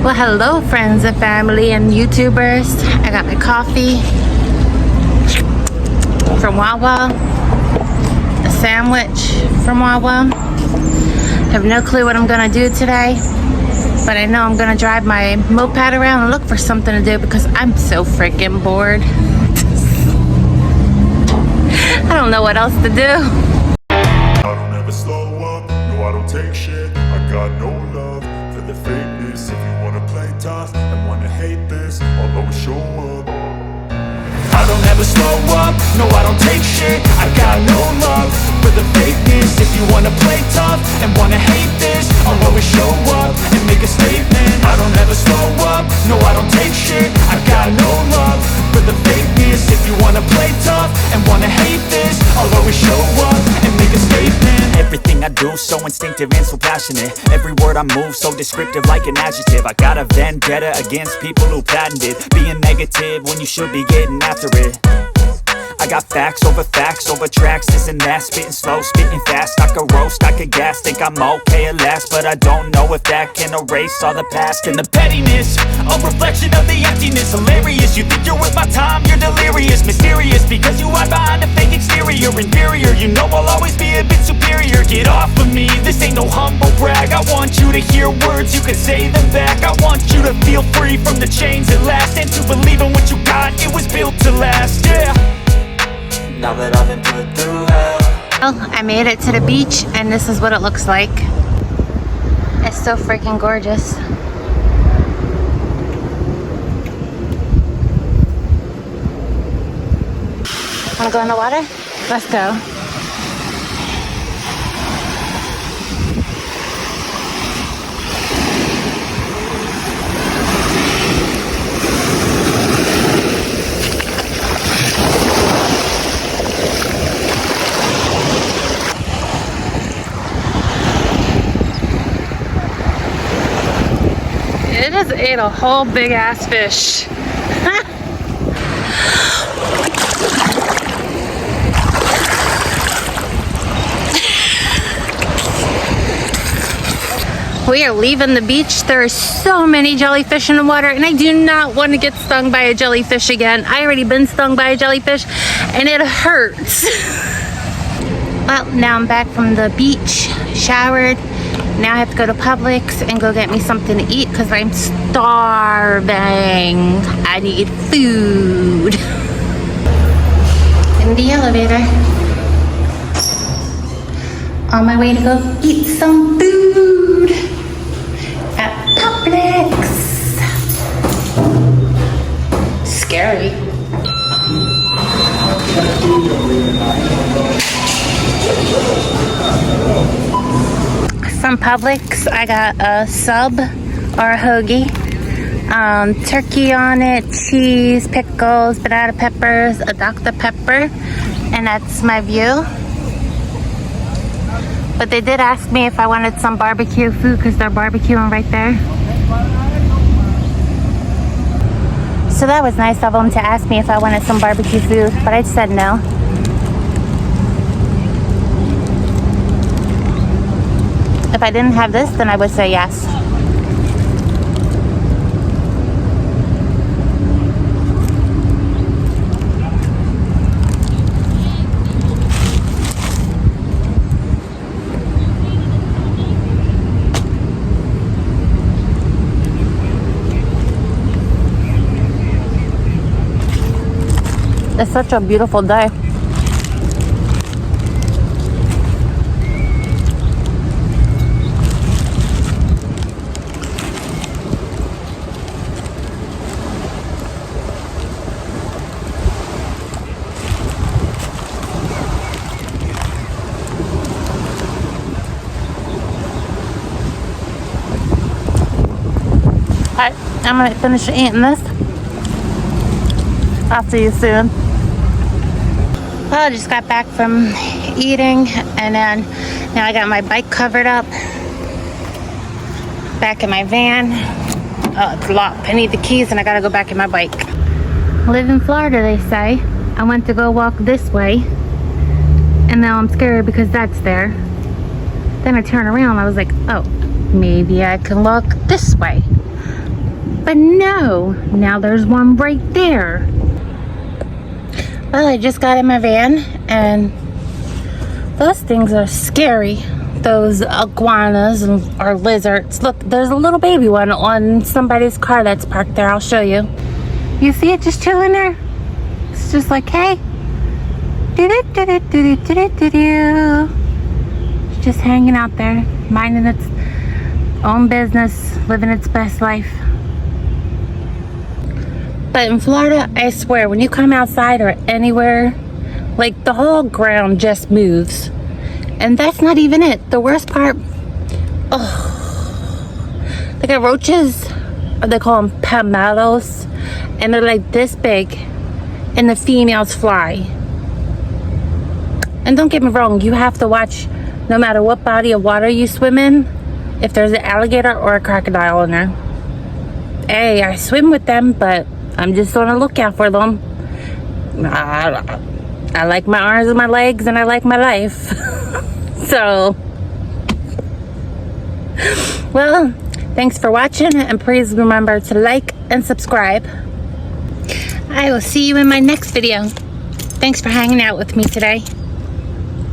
Well, hello friends and family and YouTubers. I got my coffee from Wawa, a sandwich from Wawa. I have no clue what I'm gonna do today, but I know I'm gonna drive my moped around and look for something to do because I'm so freaking bored. I don't know what else to do. I don't ever slow up, no I don't take shit. I got no love for the fakeness. If you wanna play tough and wanna hate this, I'll always show up. I don't ever slow up, no I don't take shit. I got no love for the fakeness. If you wanna play tough and wanna hate this, I'll always show up and make a statement. I don't ever slow up, no I don't take shit. I got no love for the fakeness. If you wanna play tough and wanna hate this, I'll always show up and make a statement. Everything I do so instinctive and so passionate. Every word I move so descriptive like an adjective. I got a vendetta against people who patented being negative when you should be getting after it. I got facts over tracks, this and that. Spitting slow, spitting fast. I could roast, I could gas. Think I'm okay at last, but I don't know if that can erase all the past. And the pettiness, a reflection of the emptiness. Hilarious, you think you're worth my time, you're delirious. Mysterious, because you hide behind a fake exterior. Inferior, you know I'll always be a bit superior. Get off of me, this ain't no humble brag. I want you to hear words, you can say them back. I want you to feel free from the chains at last, and to believe in what you got, it was built to last, yeah. Now that I've been put through hell. Well, I made it to the beach and this is what it looks like. It's so freaking gorgeous. Wanna go in the water? Let's go. It just ate a whole big ass fish. We are leaving the beach. There are so many jellyfish in the water and I do not want to get stung by a jellyfish again. I already been stung by a jellyfish and it hurts. Well, now I'm back from the beach, showered. Now I have to go to Publix and go get me something to eat because I'm starving. I need food. In the elevator. On my way to go eat some food at Publix. Scary. From Publix, I got a sub or a hoagie, turkey on it, cheese, pickles, banana peppers, a Dr. Pepper, and that's my view. But they did ask me if I wanted some barbecue food because they're barbecuing right there. So that was nice of them to ask me if I wanted some barbecue food, but I said no. If I didn't have this, then I would say yes. It's such a beautiful day. Alright, I'm gonna finish eating this. I'll see you soon. Well, I just got back from eating and then now I got my bike covered up. Back in my van. Oh, it's locked. I need the keys and I gotta go back in my bike. Live in Florida, they say. I went to go walk this way and now I'm scared because that's there. Then I turn around and I was like, oh, maybe I can walk this way. But no, now there's one right there. Well, I just got in my van, and those things are scary. Those iguanas or lizards. Look, there's a little baby one on somebody's car that's parked there. I'll show you. You see it just chilling there? It's just like, hey. It's just hanging out there, minding its own business, living its best life. But in Florida, I swear, when you come outside or anywhere, like the whole ground just moves. And that's not even it. The worst part, they got roaches, or they call them palmettos, and they're like this big, and the females fly. And don't get me wrong, you have to watch no matter what body of water you swim in, if there's an alligator or a crocodile in there. Hey, I swim with them, but I'm just on the lookout for them. I like my arms and my legs, and I like my life. So, well, thanks for watching, and please remember to like and subscribe. I will see you in my next video. Thanks for hanging out with me today.